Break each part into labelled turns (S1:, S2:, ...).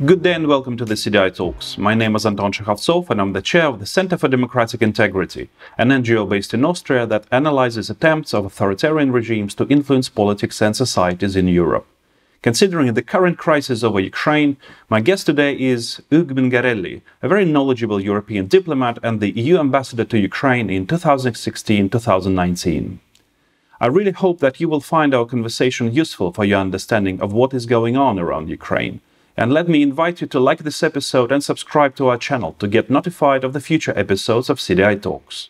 S1: Good day and welcome to the CDI Talks. My name is Anton Chekhovtsov and I'm the chair of the Center for Democratic Integrity, an NGO based in Austria that analyzes attempts of authoritarian regimes to influence politics and societies in Europe. Considering the current crisis over Ukraine, my guest today is Hugues Mingarelli, a very knowledgeable European diplomat and the EU ambassador to Ukraine in 2016-2019. I really hope that you will find our conversation useful for your understanding of what is going on around Ukraine. And let me invite you to like this episode and subscribe to our channel to get notified of the future episodes of CDI Talks.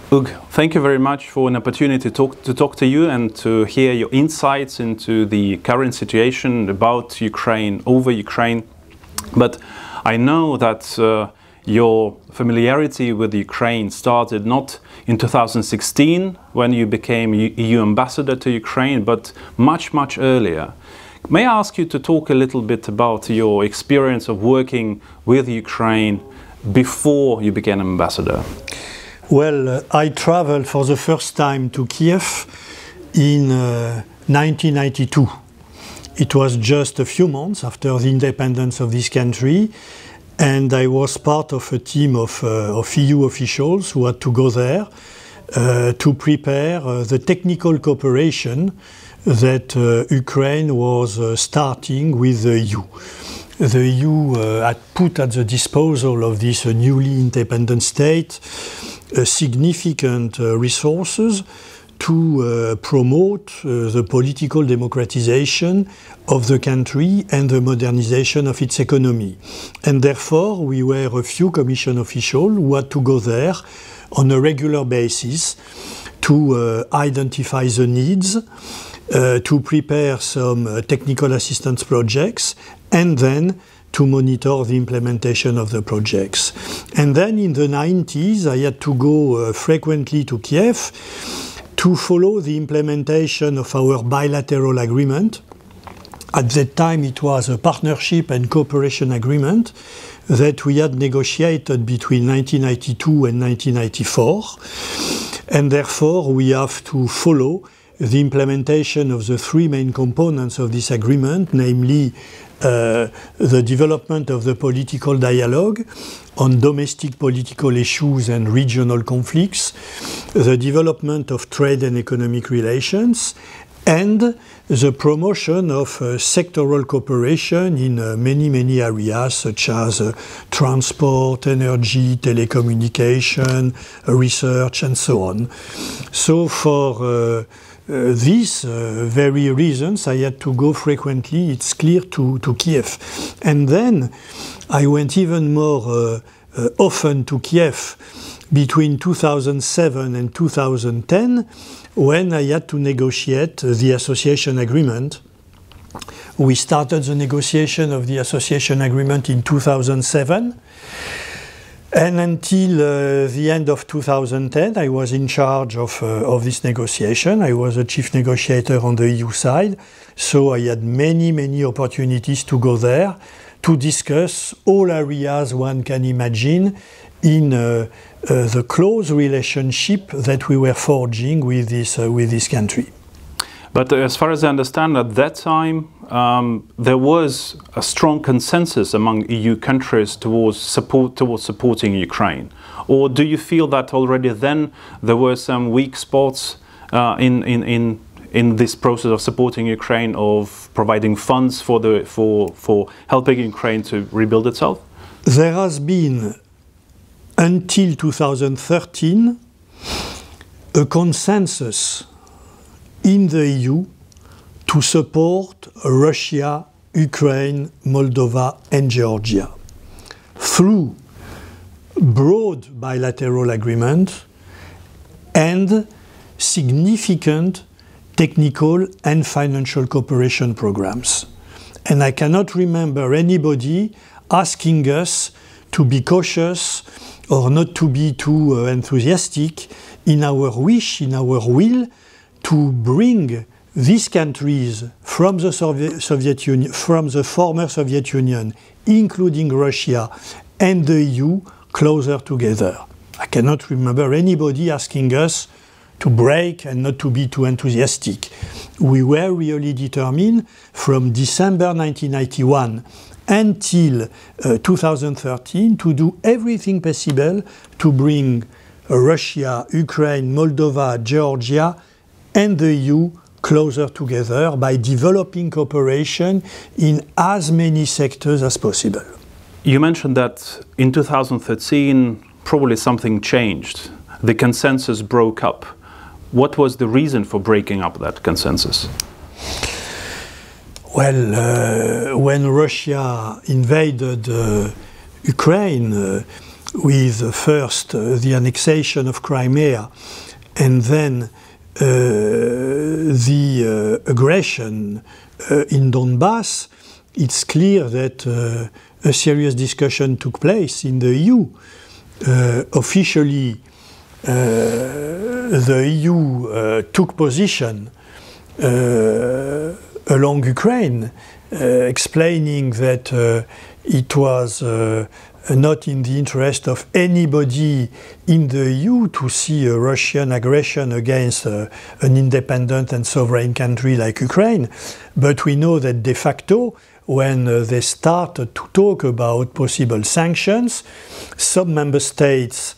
S1: Hugues, thank you very much for an opportunity to talk to you and to hear your insights into the current situation about Ukraine, over Ukraine. But I know that your familiarity with Ukraine started not in 2016 when you became EU ambassador to Ukraine, but much, much earlier. May I ask you to talk a little bit about your experience of working with Ukraine before you became ambassador?
S2: Well, I traveled for the first time to Kiev in 1992. It was just a few months after the independence of this country, and I was part of a team of EU officials who had to go there to prepare the technical cooperation that Ukraine was starting with the EU. The EU had put at the disposal of this newly independent state significant resources to promote the political democratization of the country and the modernization of its economy. And therefore, we were a few Commission officials who had to go there on a regular basis to identify the needs, to prepare some technical assistance projects, and then to monitor the implementation of the projects. And then in the 90s, I had to go frequently to Kiev to follow the implementation of our bilateral agreement. At that time, it was a partnership and cooperation agreement that we had negotiated between 1992 and 1994. And therefore, we have to follow the implementation of the three main components of this agreement, namely the development of the political dialogue on domestic political issues and regional conflicts, the development of trade and economic relations, and the promotion of sectoral cooperation in many areas such as transport, energy, telecommunication, research, and so on. So for these very reasons, I had to go frequently, it's clear, to Kiev. And then I went even more often to Kiev between 2007 and 2010, when I had to negotiate the association agreement. We started the negotiation of the association agreement in 2007. And until the end of 2010, I was in charge of this negotiation. I was a chief negotiator on the EU side. So I had many opportunities to go there to discuss all areas one can imagine in the close relationship that we were forging with this country.
S1: But as far as I understand, at that time, there was a strong consensus among EU countries towards supporting Ukraine. Or do you feel that already then there were some weak spots in this process of supporting Ukraine, of providing funds for helping Ukraine to rebuild itself?
S2: There has been, until 2013, a consensus in the EU to support Russia, Ukraine, Moldova, and Georgia through broad bilateral agreement and significant technical and financial cooperation programs. And I cannot remember anybody asking us to be cautious or not to be too enthusiastic in our wish, in our will, to bring these countries from the Soviet Union, from the former Soviet Union, including Russia and the EU, closer together. I cannot remember anybody asking us to break and not to be too enthusiastic. We were really determined from December 1991 until 2013 to do everything possible to bring Russia, Ukraine, Moldova, Georgia, and the EU closer together by developing cooperation in as many sectors as possible.
S1: You mentioned that in 2013 probably something changed. The consensus broke up. What was the reason for breaking up that consensus?
S2: Well, when Russia invaded Ukraine with first the annexation of Crimea and then the aggression in Donbass, it's clear that a serious discussion took place in the EU. Officially, the EU took position along Ukraine, explaining that it was not in the interest of anybody in the EU to see a Russian aggression against an independent and sovereign country like Ukraine. But we know that de facto, when they started to talk about possible sanctions, some member states,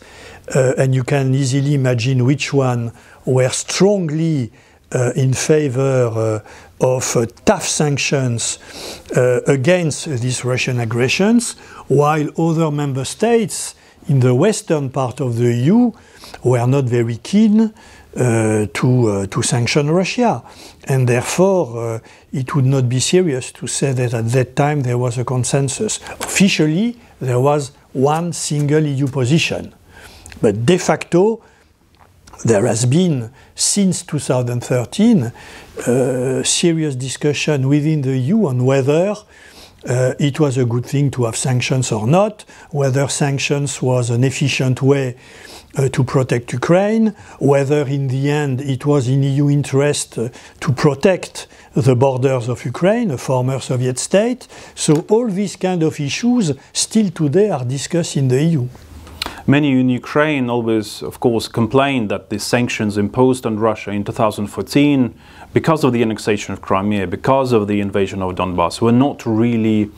S2: and you can easily imagine which one, were strongly in favor of tough sanctions against these Russian aggressions, while other member states in the western part of the EU were not very keen to sanction Russia. And therefore, it would not be serious to say that at that time there was a consensus. Officially, there was one single EU position. But de facto, there has been, since 2013, serious discussion within the EU on whether it was a good thing to have sanctions or not, whether sanctions was an efficient way to protect Ukraine, whether in the end it was in EU interest to protect the borders of Ukraine, a former Soviet state. So all these kind of issues still today are discussed in the EU.
S1: Many in Ukraine always, of course, complained that the sanctions imposed on Russia in 2014, because of the annexation of Crimea, because of the invasion of Donbass, were not really,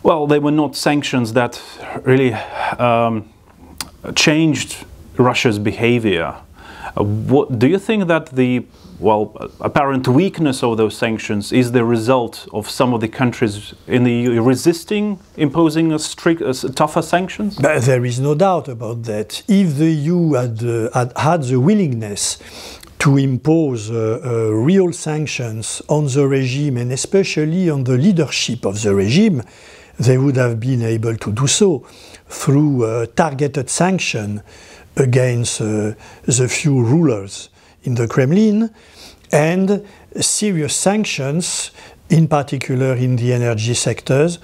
S1: well, they were not sanctions that really changed Russia's behavior. What do you think that the apparent weakness of those sanctions is the result of some of the countries in the EU resisting imposing tougher sanctions?
S2: But there is no doubt about that. If the EU had the willingness to impose real sanctions on the regime, and especially on the leadership of the regime, they would have been able to do so through targeted sanction against the few rulers in the Kremlin, and serious sanctions, in particular in the energy sectors,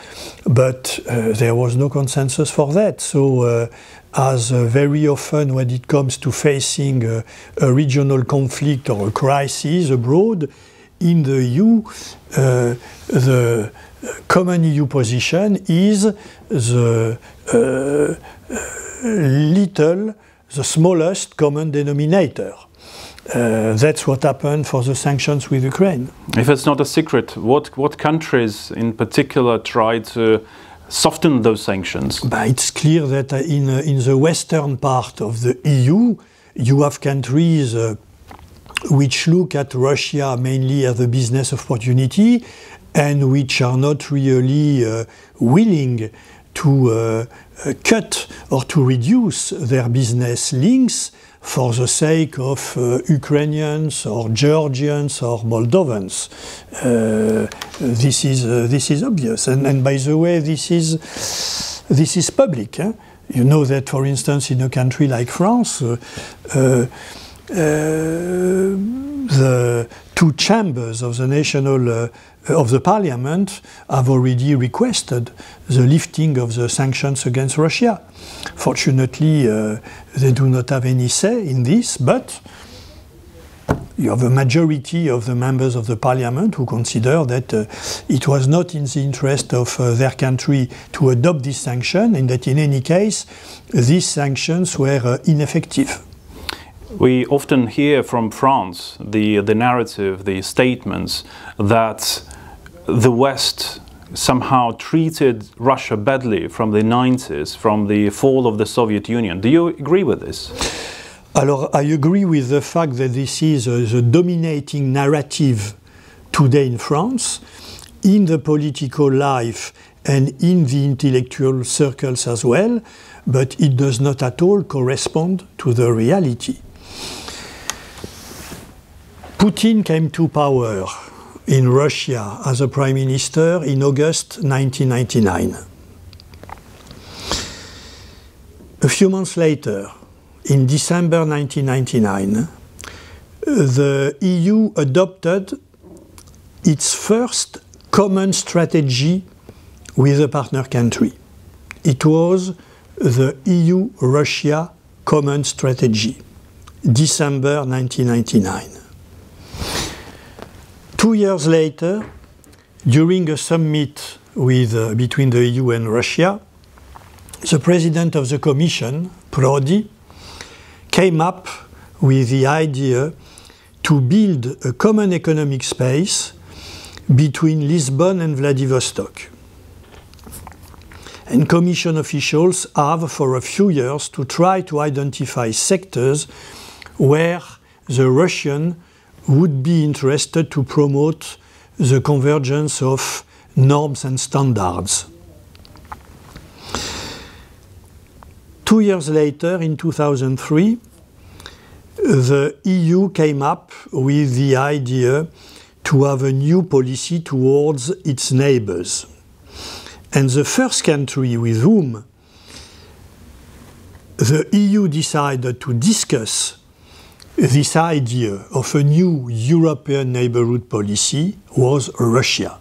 S2: but there was no consensus for that. So as very often when it comes to facing a regional conflict or a crisis abroad, in the EU, the common EU position is the smallest common denominator. That's what happened for the sanctions with Ukraine.
S1: If it's not a secret, what countries in particular tried to soften those sanctions?
S2: But it's clear that in the western part of the EU, you have countries which look at Russia mainly as a business opportunity and which are not really willing to cut or to reduce their business links for the sake of Ukrainians or Georgians or Moldovans. This is obvious, and by the way, this is public. You know that, for instance, in a country like France, the two chambers of the national of the parliament have already requested the lifting of the sanctions against Russia. Fortunately, they do not have any say in this, but you have a majority of the members of the parliament who consider that it was not in the interest of their country to adopt this sanction, and that in any case, these sanctions were ineffective.
S1: We often hear from France the narrative, the statements that the West somehow treated Russia badly from the 90s, from the fall of the Soviet Union. Do you agree with this?
S2: Alors, I agree with the fact that this is the dominating narrative today in France, in the political life and in the intellectual circles as well, but it does not at all correspond to the reality. Putin came to power in Russia as a prime minister in August 1999. A few months later, in December 1999, the EU adopted its first common strategy with a partner country. It was the EU-Russia Common Strategy, December 1999. 2 years later, during a summit between the EU and Russia, the President of the Commission, Prodi, came up with the idea to build a common economic space between Lisbon and Vladivostok. And Commission officials have for a few years to try to identify sectors where the Russian would be interested to promote the convergence of norms and standards. 2 years later, in 2003, the EU came up with the idea to have a new policy towards its neighbors. And the first country with whom the EU decided to discuss this idea of a new European neighborhood policy was Russia.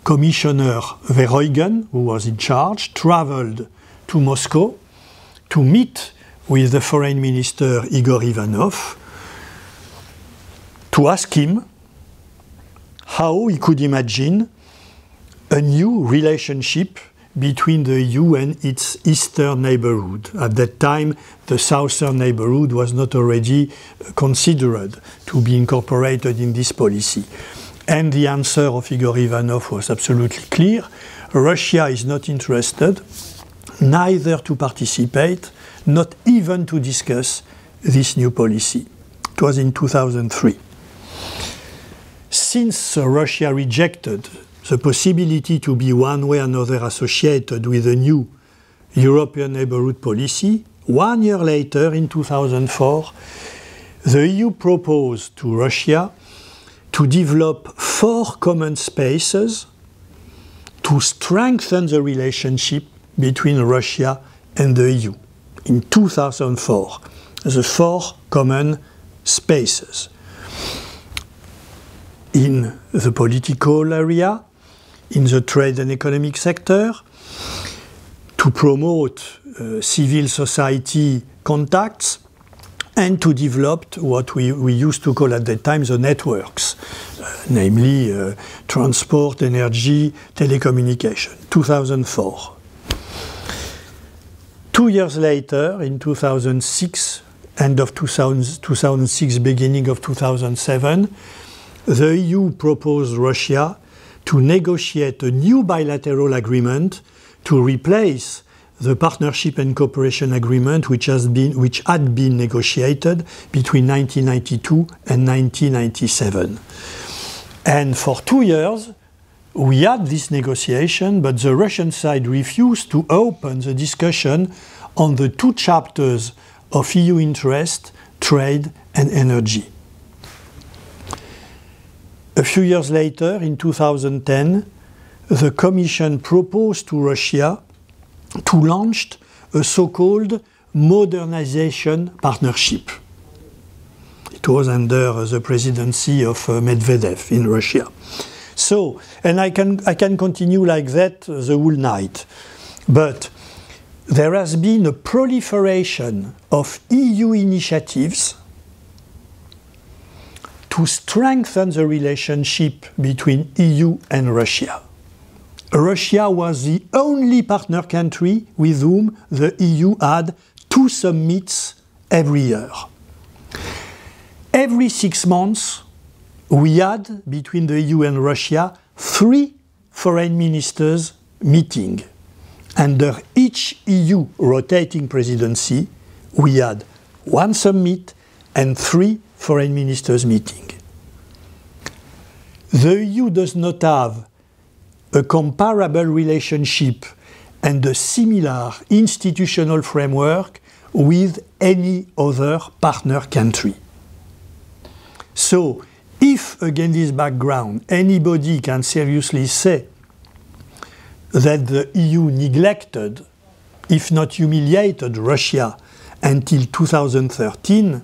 S2: Commissioner Verheugen, who was in charge, traveled to Moscow to meet with the foreign minister Igor Ivanov to ask him how he could imagine a new relationship between the EU and its eastern neighborhood. At that time, the southern neighborhood was not already considered to be incorporated in this policy. And the answer of Igor Ivanov was absolutely clear. Russia is not interested, neither to participate, not even to discuss this new policy. It was in 2003. Since Russia rejected the possibility to be one way or another associated with a new European neighborhood policy, 1 year later, in 2004, the EU proposed to Russia to develop 4 common spaces to strengthen the relationship between Russia and the EU. In 2004, the 4 common spaces. In the political area, in the trade and economic sector, to promote civil society contacts, and to develop what we used to call at that time the networks, namely transport, energy, telecommunication. 2004. 2 years later, in 2006, end of 2006, beginning of 2007, the EU proposed Russia to negotiate a new bilateral agreement to replace the Partnership and Cooperation Agreement which had been negotiated between 1992 and 1997. And for 2 years, we had this negotiation, but the Russian side refused to open the discussion on the 2 chapters of EU interest, trade and energy. A few years later, in 2010, the Commission proposed to Russia to launch a so-called modernization partnership. It was under the presidency of Medvedev in Russia. So, and I can continue like that the whole night. But there has been a proliferation of EU initiatives to strengthen the relationship between EU and Russia. Russia was the only partner country with whom the EU had 2 summits every year. Every 6 months, we had, between the EU and Russia, 3 foreign ministers meeting. Under each EU rotating presidency, we had 1 summit and 3 foreign ministers meeting. The EU does not have a comparable relationship and a similar institutional framework with any other partner country. So, if against this background anybody can seriously say that the EU neglected, if not humiliated, Russia until 2013,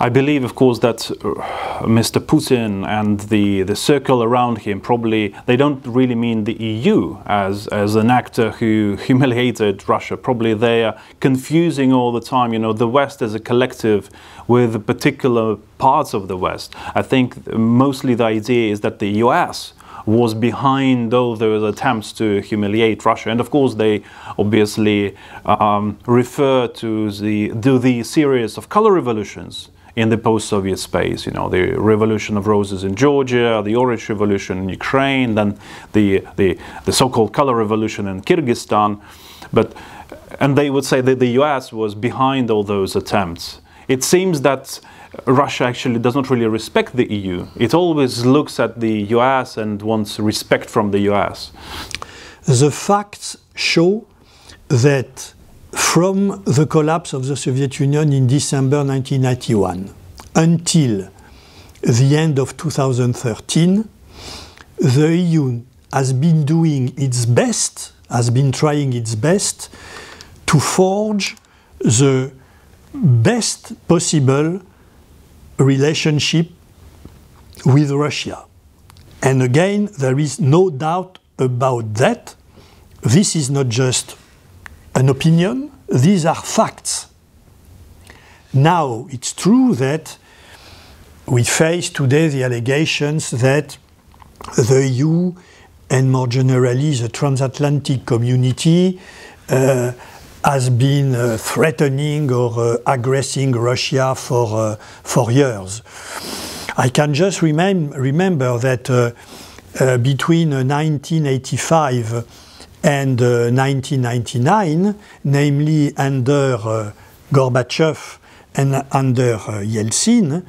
S1: I believe, of course, that Mr. Putin and the circle around him probably, they don't really mean the EU as an actor who humiliated Russia. Probably they are confusing all the time, you know, the West as a collective with particular parts of the West. I think mostly the idea is that the US was behind all those attempts to humiliate Russia. And of course they obviously refer to the series of color revolutions in the post-Soviet space, you know, the Revolution of Roses in Georgia, the Orange Revolution in Ukraine, then the so-called Color Revolution in Kyrgyzstan. And they would say that the US was behind all those attempts. It seems that Russia actually does not really respect the EU. It always looks at the US and wants respect from the US.
S2: The facts show that from the collapse of the Soviet Union in December 1991 until the end of 2013, the EU has been doing its best, has been trying its best to forge the best possible relationship with Russia. And again, there is no doubt about that. This is not just an opinion, these are facts. Now, it's true that we face today the allegations that the EU and more generally the transatlantic community has been threatening or aggressing Russia for years. I can just remember that between 1985 and 1999, namely under Gorbachev and under Yeltsin,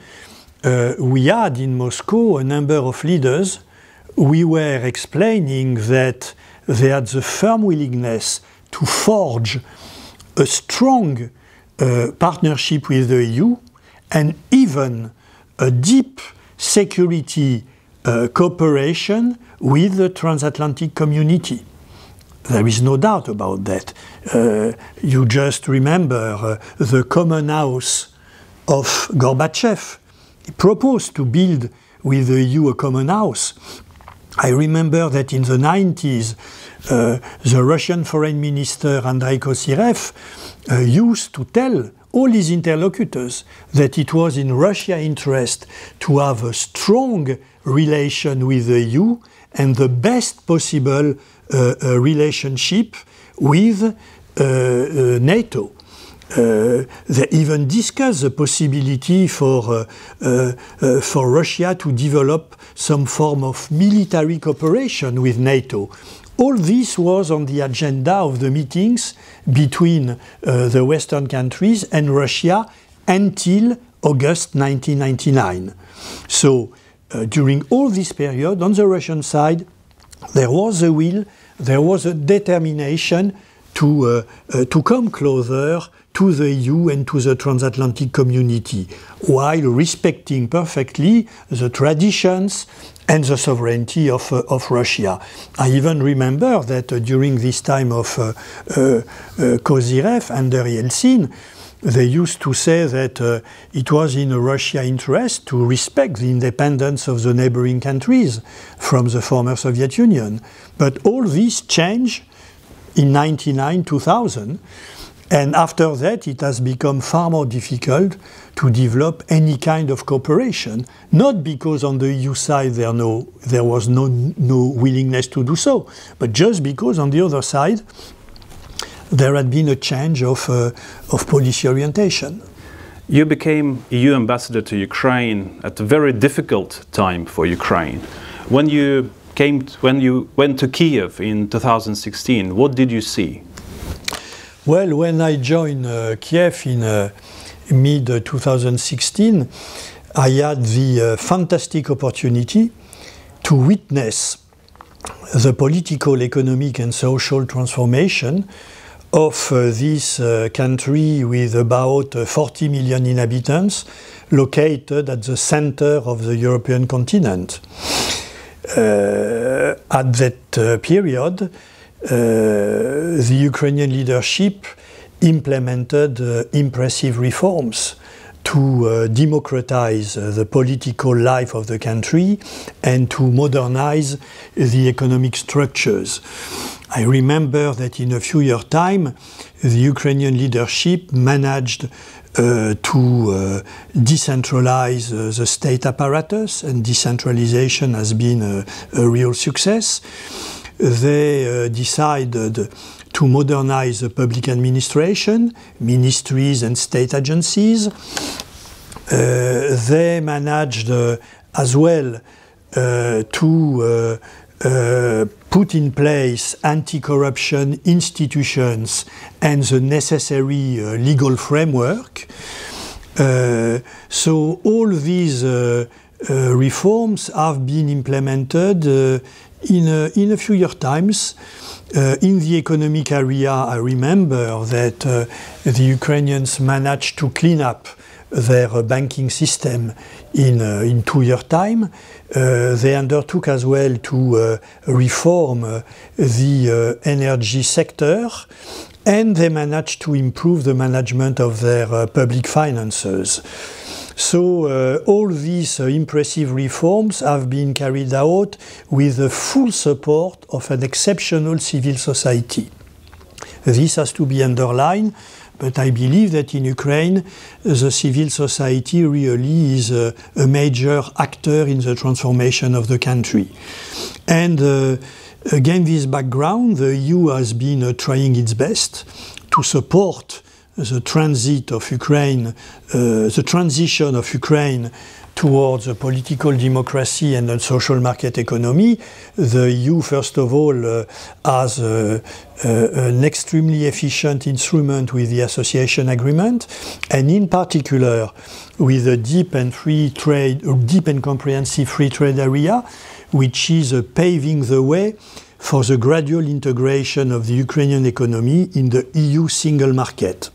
S2: we had in Moscow a number of leaders. We were explaining that they had the firm willingness to forge a strong partnership with the EU and even a deep security cooperation with the transatlantic community. There is no doubt about that. You just remember the Common House of Gorbachev. He proposed to build with the EU a Common House. I remember that in the 90s, the Russian Foreign Minister Andrei Kosyrev used to tell all his interlocutors that it was in Russia's interest to have a strong relation with the EU and the best possible relationship with NATO. They even discussed the possibility for Russia to develop some form of military cooperation with NATO. All this was on the agenda of the meetings between the Western countries and Russia until August 1999. So during all this period, on the Russian side, there was a will, there was a determination to come closer to the EU and to the transatlantic community, while respecting perfectly the traditions and the sovereignty of Russia. I even remember that during this time of Kozyrev under Yeltsin, they used to say that it was in Russia's interest to respect the independence of the neighboring countries from the former Soviet Union. But all this changed in 1999-2000, and after that it has become far more difficult to develop any kind of cooperation, not because on the EU side there was no willingness to do so, but just because on the other side there had been a change of policy orientation.
S1: You became EU ambassador to Ukraine at a very difficult time for Ukraine. When you when you went to Kiev in 2016, what did you see?
S2: Well, when I joined Kiev in mid-2016, I had the fantastic opportunity to witness the political, economic and social transformation of this country with about 40 million inhabitants located at the center of the European continent. At that period, the Ukrainian leadership implemented impressive reforms to democratize the political life of the country and to modernize the economic structures. I remember that in a few years' time, the Ukrainian leadership managed to decentralize the state apparatus, and decentralization has been a real success. They decided to modernize the public administration, ministries and state agencies. They managed as well to put in place anti-corruption institutions and the necessary legal framework. So all these reforms have been implemented in a few years' times. In the economic area, I remember that the Ukrainians managed to clean up their banking system in 2 years' time. They undertook as well to reform the energy sector, and they managed to improve the management of their public finances. So all these impressive reforms have been carried out with the full support of an exceptional civil society. This has to be underlined, but I believe that in Ukraine, the civil society really is a major actor in the transformation of the country. And against this background, the EU has been trying its best to support the transition of Ukraine towards a political democracy and a social market economy. The EU, first of all, has an extremely efficient instrument with the association agreement, and in particular with a deep and comprehensive free trade area, which is paving the way for the gradual integration of the Ukrainian economy in the EU single market.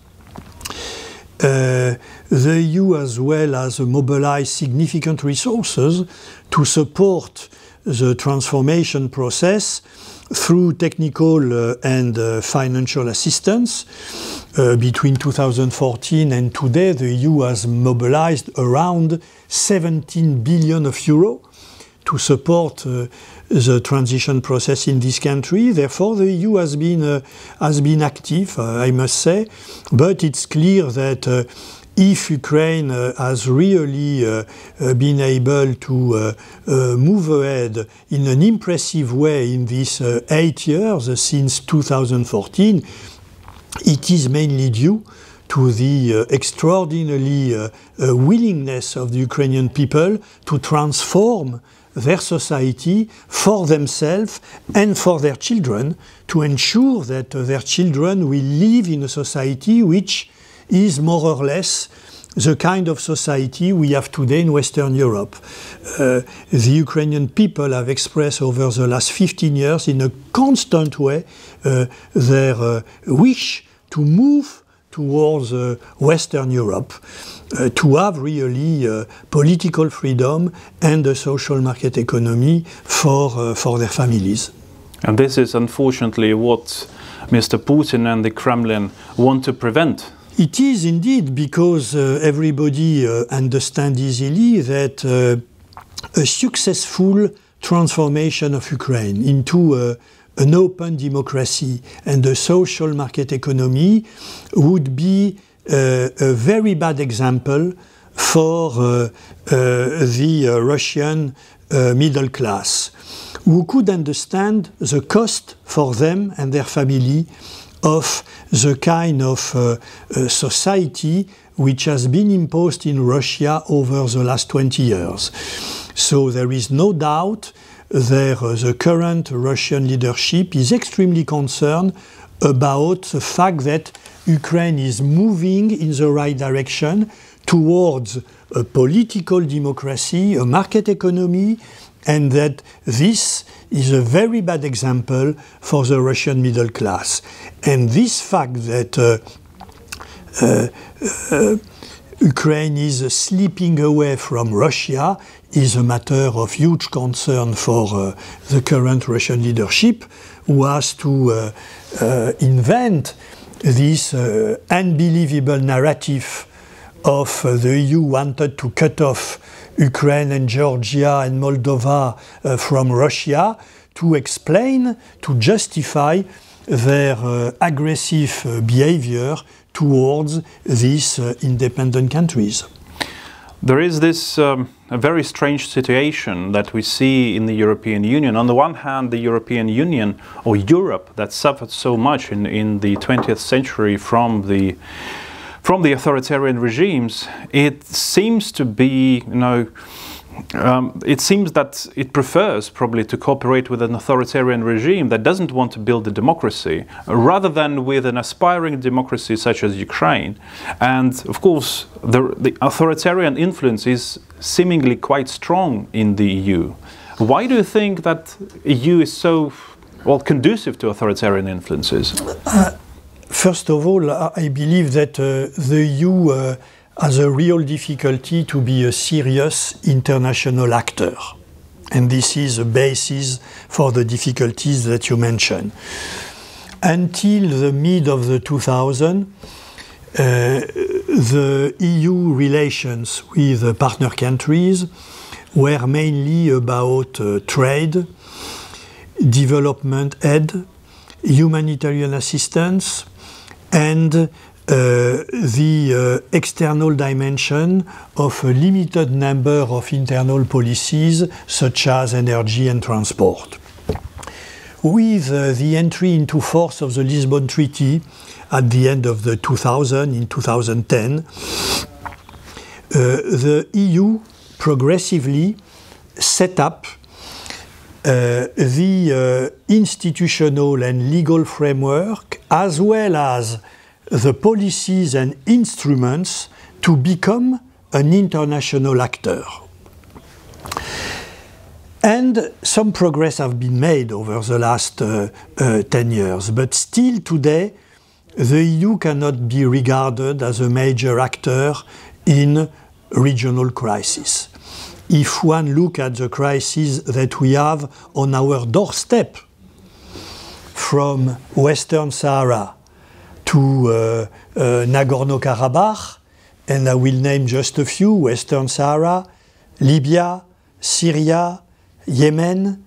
S2: The EU as well has mobilized significant resources to support the transformation process through technical and financial assistance. Between 2014 and today, the EU has mobilized around 17 billion euro to support the transition process in this country. Therefore, the EU has been active, I must say. But it's clear that if Ukraine has really been able to move ahead in an impressive way in these 8 years since 2014, it is mainly due to the extraordinary willingness of the Ukrainian people to transform their society for themselves and for their children, to ensure that their children will live in a society which is more or less the kind of society we have today in Western Europe. The Ukrainian people have expressed over the last 15 years in a constant way their wish to move towards Western Europe, to have really political freedom and a social market economy for their families.
S1: And this is unfortunately what Mr. Putin and the Kremlin want to prevent.
S2: It is indeed, because everybody understands easily that a successful transformation of Ukraine into an open democracy and a social market economy would be a very bad example for the Russian middle class, who could understand the cost for them and their family of the kind of society which has been imposed in Russia over the last 20 years. So there is no doubt the current Russian leadership is extremely concerned about the fact that Ukraine is moving in the right direction towards a political democracy, a market economy, and that this is a very bad example for the Russian middle class. And this fact that Ukraine is slipping away from Russia is a matter of huge concern for the current Russian leadership, who has to invent this unbelievable narrative of the EU wanted to cut off Ukraine and Georgia and Moldova from Russia to explain, to justify their aggressive behavior towards these independent countries.
S1: There is this a very strange situation that we see in the European Union. On the one hand, the European Union, or Europe, that suffered so much in the 20th century from the authoritarian regimes, it seems to be, it seems that it prefers probably to cooperate with an authoritarian regime that doesn't want to build a democracy, rather than with an aspiring democracy such as Ukraine. And of course, the authoritarian influence is seemingly quite strong in the EU. Why do you think that EU is so, well, conducive to authoritarian influences?
S2: First of all, I believe that the EU has a real difficulty to be a serious international actor. And this is a basis for the difficulties that you mentioned. Until the mid of the 2000s, the EU relations with the partner countries were mainly about trade, development aid, humanitarian assistance, and the external dimension of a limited number of internal policies such as energy and transport. With the entry into force of the Lisbon Treaty at the end of the 2000, in 2010, the EU progressively set up the institutional and legal framework, as well as the policies and instruments to become an international actor. And some progress have been made over the last 10 years, but still today the EU cannot be regarded as a major actor in regional crisis. If one looks at the crisis that we have on our doorstep, from Western Sahara to Nagorno-Karabakh, and I will name just a few: Western Sahara, Libya, Syria, Yemen,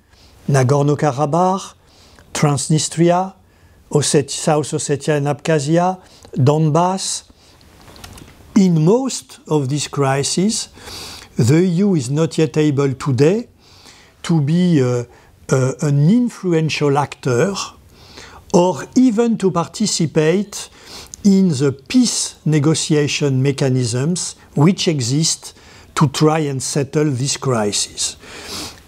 S2: Nagorno-Karabakh, Transnistria, South Ossetia and Abkhazia, Donbass. In most of these crises, the EU is not yet able today to be an influential actor, or even to participate in the peace negotiation mechanisms which exist to try and settle this crisis.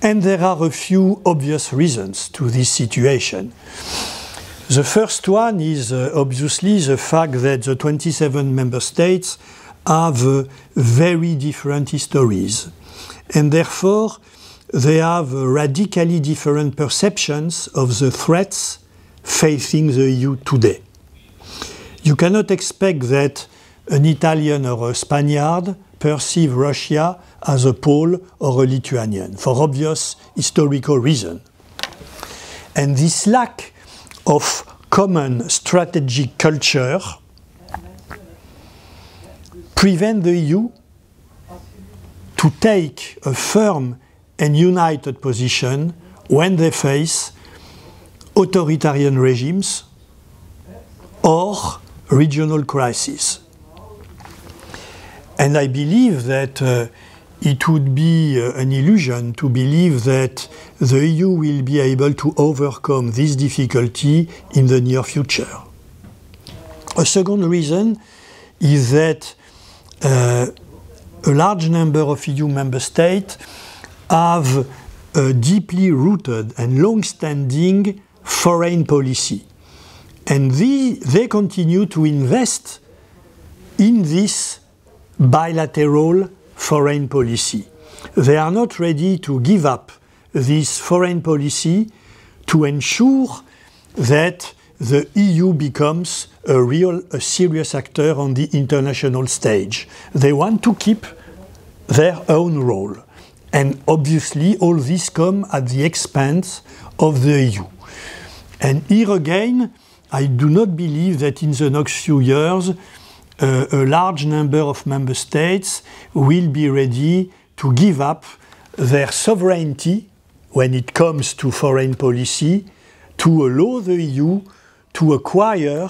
S2: And there are a few obvious reasons to this situation. The first one is obviously the fact that the 27 member states have very different histories, and therefore they have radically different perceptions of the threats facing the EU today. You cannot expect that an Italian or a Spaniard perceive Russia as a Pole or a Lithuanian, for obvious historical reasons. And this lack of common strategic culture prevents the EU to take a firm and united position when they face authoritarian regimes or regional crises. And I believe that it would be an illusion to believe that the EU will be able to overcome this difficulty in the near future. A second reason is that a large number of EU member states have a deeply rooted and long-standing foreign policy. And they continue to invest in this bilateral foreign policy. They are not ready to give up this foreign policy to ensure that the EU becomes a serious actor on the international stage. They want to keep their own role. And obviously all this comes at the expense of the EU. And here again, I do not believe that in the next few years a large number of member states will be ready to give up their sovereignty when it comes to foreign policy to allow the EU to acquire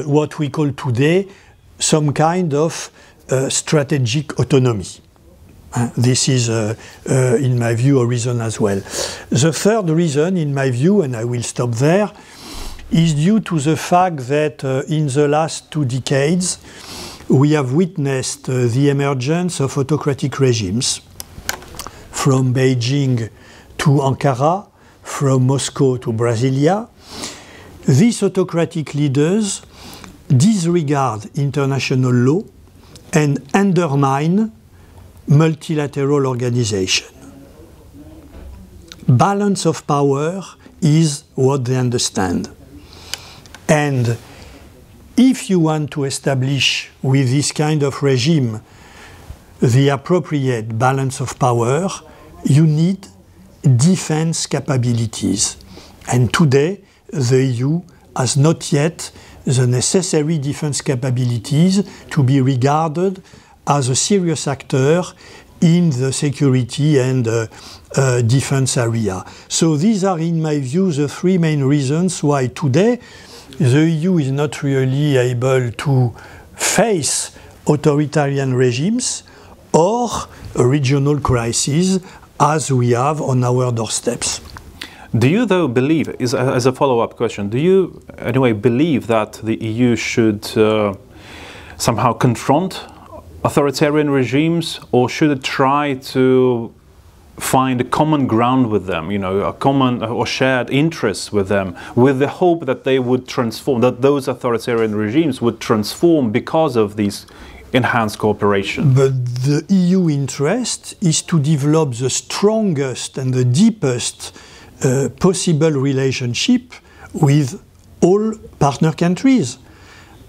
S2: what we call today some kind of strategic autonomy. This is, in my view, a reason as well. The third reason, in my view, and I will stop there, is due to the fact that in the last 2 decades, we have witnessed the emergence of autocratic regimes from Beijing to Ankara, from Moscow to Brasilia. These autocratic leaders disregard international law and undermine multilateral organization. Balance of power is what they understand. And if you want to establish with this kind of regime the appropriate balance of power, you need defense capabilities. And today, the EU has not yet the necessary defense capabilities to be regarded as a serious actor in the security and defense area. So these are, in my view, the 3 main reasons why today the EU is not really able to face authoritarian regimes or a regional crisis as we have on our doorsteps.
S1: Do you, though, believe, as a follow-up question, do you, anyway, believe that the EU should somehow confront authoritarian regimes, or should it try to find a common ground with them, you know, a common or shared interests with them, with the hope that they would transform, that those authoritarian regimes would transform because of these enhanced cooperation?
S2: But the EU interest is to develop the strongest and the deepest possible relationship with all partner countries.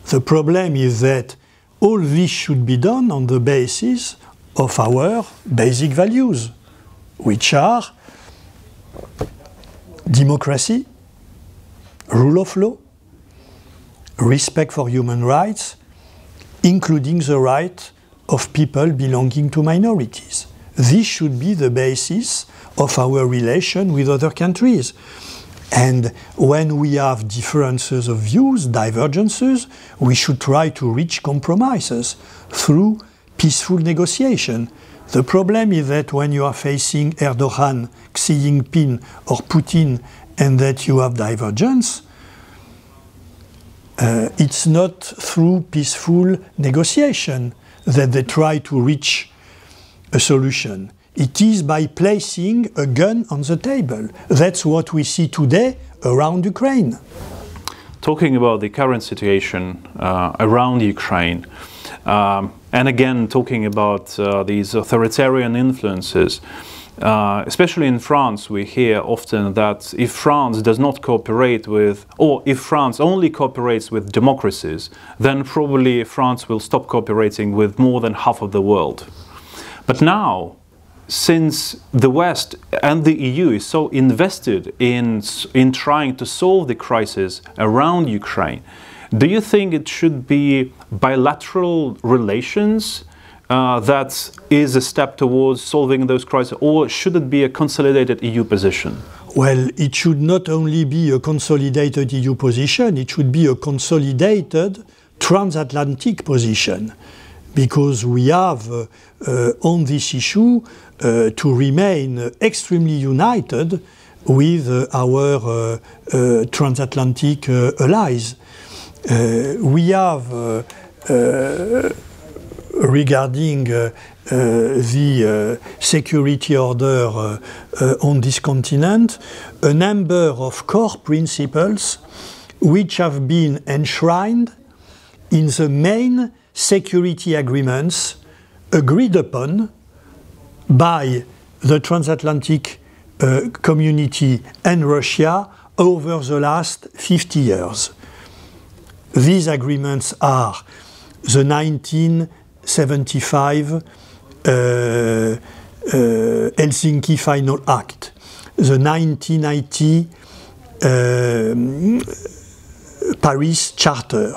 S2: The problem is that all this should be done on the basis of our basic values, which are democracy, rule of law, respect for human rights, including the right of people belonging to minorities. This should be the basis of our relation with other countries. And when we have differences of views, divergences, we should try to reach compromises through peaceful negotiation. The problem is that when you are facing Erdogan, Xi Jinping or Putin and that you have divergence, it's not through peaceful negotiation that they try to reach a solution. It is by placing a gun on the table. That's what we see today around Ukraine.
S1: Talking about the current situation around Ukraine, and again talking about these authoritarian influences, especially in France, we hear often that if France does not cooperate with, or if France only cooperates with democracies, then probably France will stop cooperating with more than half of the world. But now, since the West and the EU is so invested in trying to solve the crisis around Ukraine, do you think it should be bilateral relations that is a step towards solving those crises, or should it be a consolidated EU position?
S2: Well, it should not only be a consolidated EU position, it should be a consolidated transatlantic position, because we have on this issue to remain extremely united with our transatlantic allies. We have, regarding the security order on this continent, a number of core principles which have been enshrined in the main security agreements agreed upon by the transatlantic community and Russia over the last 50 years. These agreements are the 1975 Helsinki Final Act, the 1990 Paris Charter,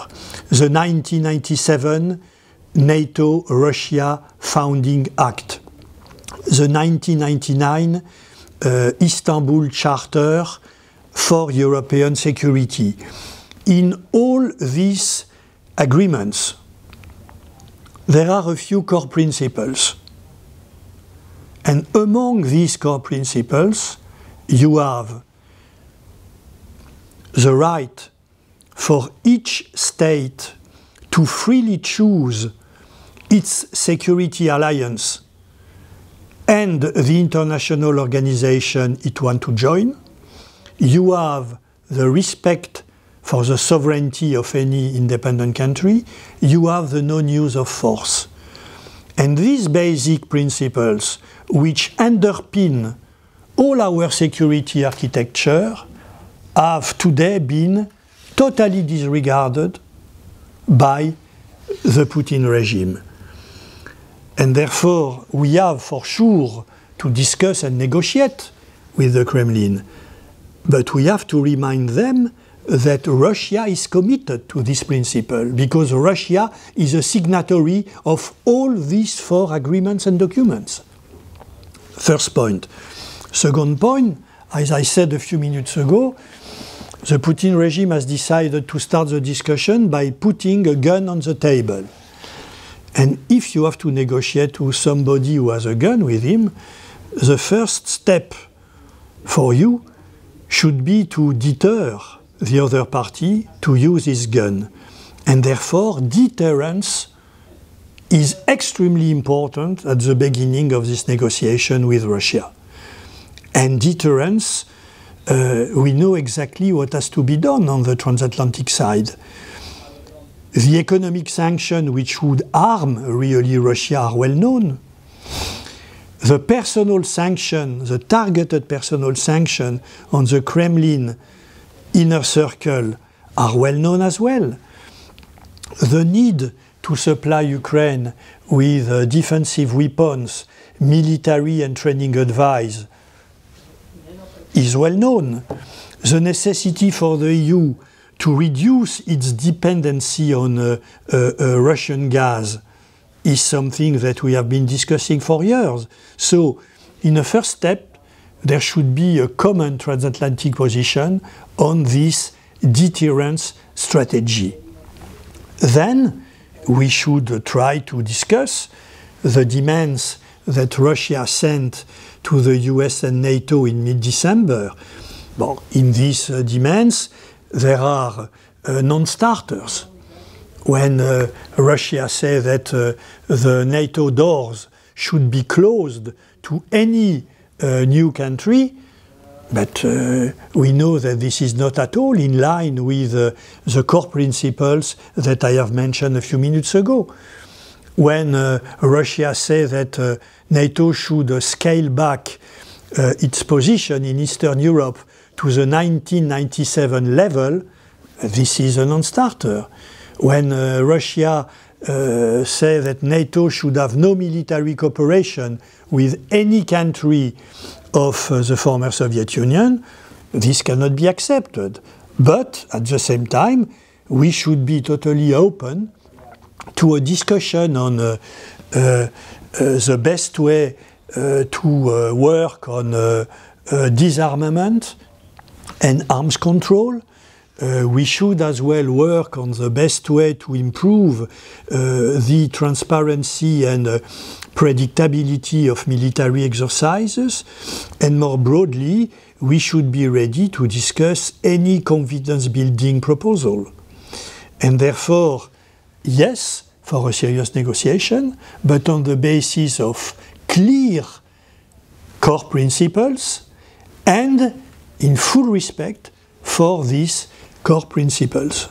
S2: the 1997 NATO-Russia Founding Act, the 1999 Istanbul Charter for European Security. In all these agreements, there are a few core principles. And among these core principles, you have the right for each state to freely choose its security alliance and the international organization it wants to join. You have the respect for the sovereignty of any independent country. You have the non-use of force. And these basic principles, which underpin all our security architecture, have today been totally disregarded by the Putin regime. And therefore, we have for sure to discuss and negotiate with the Kremlin. But we have to remind them that Russia is committed to this principle, because Russia is a signatory of all these 4 agreements and documents. First point. Second point, as I said a few minutes ago, the Putin regime has decided to start the discussion by putting a gun on the table. And if you have to negotiate with somebody who has a gun with him, the first step for you should be to deter the other party to use his gun. And therefore, deterrence is extremely important at the beginning of this negotiation with Russia. And deterrence, we know exactly what has to be done on the transatlantic side. The economic sanctions which would harm really Russia are well known. The personal sanction, the targeted personal sanction on the Kremlin inner circle are well known as well. The need to supply Ukraine with defensive weapons, military and training advice is well known. The necessity for the EU to reduce its dependency on Russian gas is something that we have been discussing for years. So, in a first step, there should be a common transatlantic position on this deterrence strategy. Then, we should try to discuss the demands that Russia sent to the US and NATO in mid-December. Well, in these demands, there are non-starters. When Russia says that the NATO doors should be closed to any new country, but we know that this is not at all in line with the core principles that I have mentioned a few minutes ago. When Russia says that NATO should scale back its position in Eastern Europe to the 1997 level, this is a non-starter. When Russia says that NATO should have no military cooperation with any country of the former Soviet Union, this cannot be accepted. But at the same time, we should be totally open to a discussion on the best way to work on disarmament and arms control. We should as well work on the best way to improve the transparency and predictability of military exercises. And more broadly, we should be ready to discuss any confidence-building proposal. And therefore, yes, for a serious negotiation, but on the basis of clear core principles and in full respect for these core principles.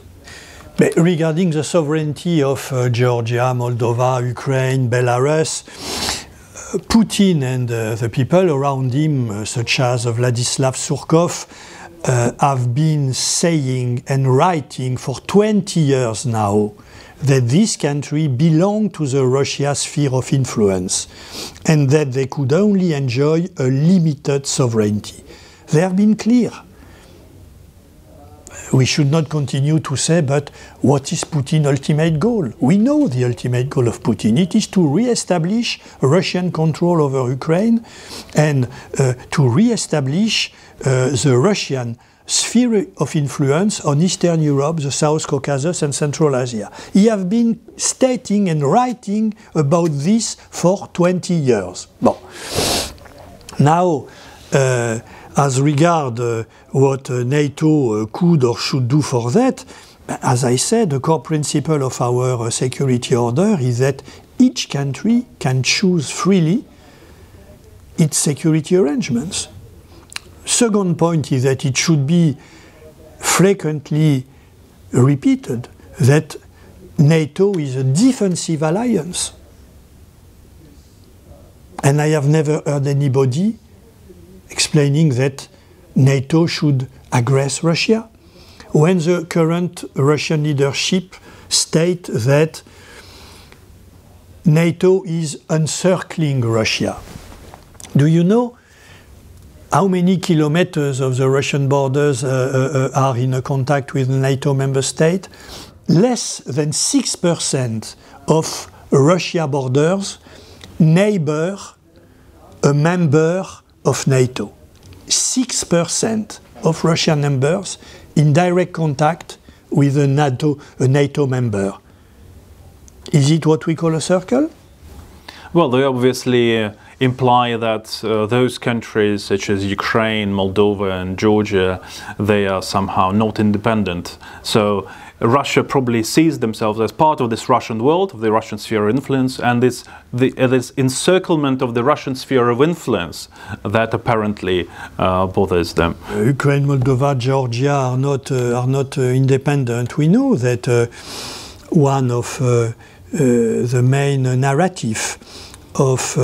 S2: But regarding the sovereignty of Georgia, Moldova, Ukraine, Belarus, Putin and the people around him, such as Vladislav Surkov, have been saying and writing for 20 years now that this country belonged to the Russia sphere of influence and that they could only enjoy a limited sovereignty. They have been clear. We should not continue to say, but what is Putin's ultimate goal? We know the ultimate goal of Putin. It is to re-establish Russian control over Ukraine and to re-establish the Russian sphere of influence on Eastern Europe, the South Caucasus and Central Asia. He has been stating and writing about this for 20 years. Bon. Now, as regard what NATO could or should do for that, as I said, the core principle of our security order is that each country can choose freely its security arrangements. Second point is that it should be frequently repeated that NATO is a defensive alliance. And I have never heard anybody explaining that NATO should aggress Russia, when the current Russian leadership state that NATO is encircling Russia. Do you know how many kilometers of the Russian borders are in contact with a NATO member state? Less than 6% of Russia borders neighbor a member of NATO. 6% of Russian members in direct contact with a NATO member. Is it what we call a circle?
S1: Well, they obviously imply that those countries such as Ukraine, Moldova and Georgia, they are somehow not independent. So Russia probably sees themselves as part of this Russian world, of the Russian sphere of influence, and this encirclement of the Russian sphere of influence that apparently bothers them.
S2: Ukraine, Moldova, Georgia are not independent. We know that one of the main narrative of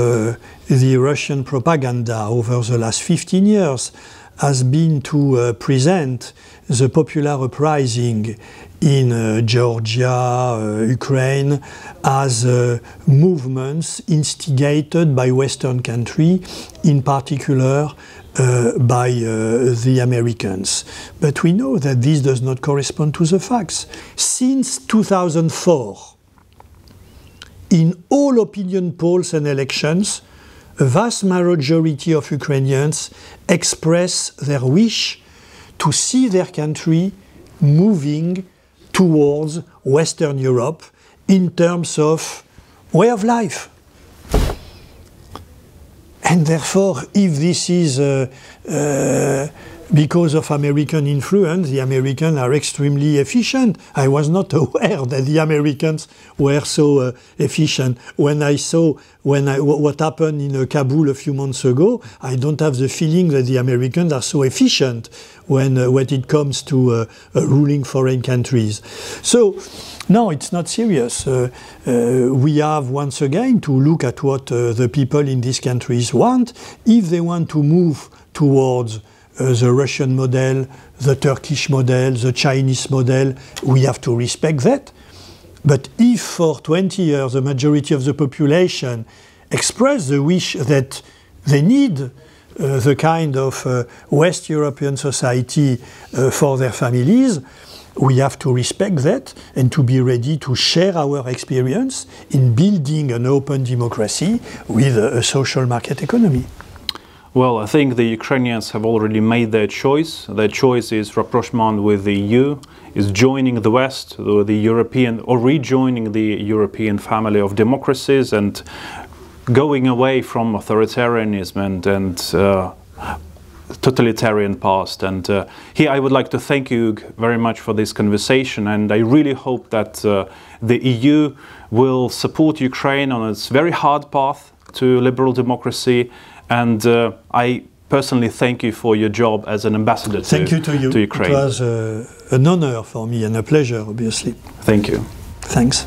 S2: the Russian propaganda over the last 15 years has been to present the popular uprising in Georgia, Ukraine, as movements instigated by Western countries, in particular by the Americans. But we know that this does not correspond to the facts. Since 2004, in all opinion polls and elections, a vast majority of Ukrainians express their wish to see their country moving towards Western Europe in terms of way of life. And therefore, if this is because of American influence, the Americans are extremely efficient. I was not aware that the Americans were so efficient. When I saw what happened in Kabul a few months ago, I don't have the feeling that the Americans are so efficient when it comes to ruling foreign countries. So, no, it's not serious. We have once again to look at what the people in these countries want. If they want to move towards the Russian model, the Turkish model, the Chinese model, we have to respect that. But if for 20 years the majority of the population express the wish that they need the kind of West European society for their families, we have to respect that and to be ready to share our experience in building an open democracy with a social market economy.
S1: Well, I think the Ukrainians have already made their choice. Their choice is rapprochement with the EU, is joining the West, the European, or rejoining the European family of democracies and going away from authoritarianism and totalitarian past. And here I would like to thank you very much for this conversation, and I really hope that the EU will support Ukraine on its very hard path to liberal democracy, and I personally thank you for your job as an ambassador to Ukraine.
S2: It was an honor for me and a pleasure, obviously.
S1: Thank you.
S2: Thanks.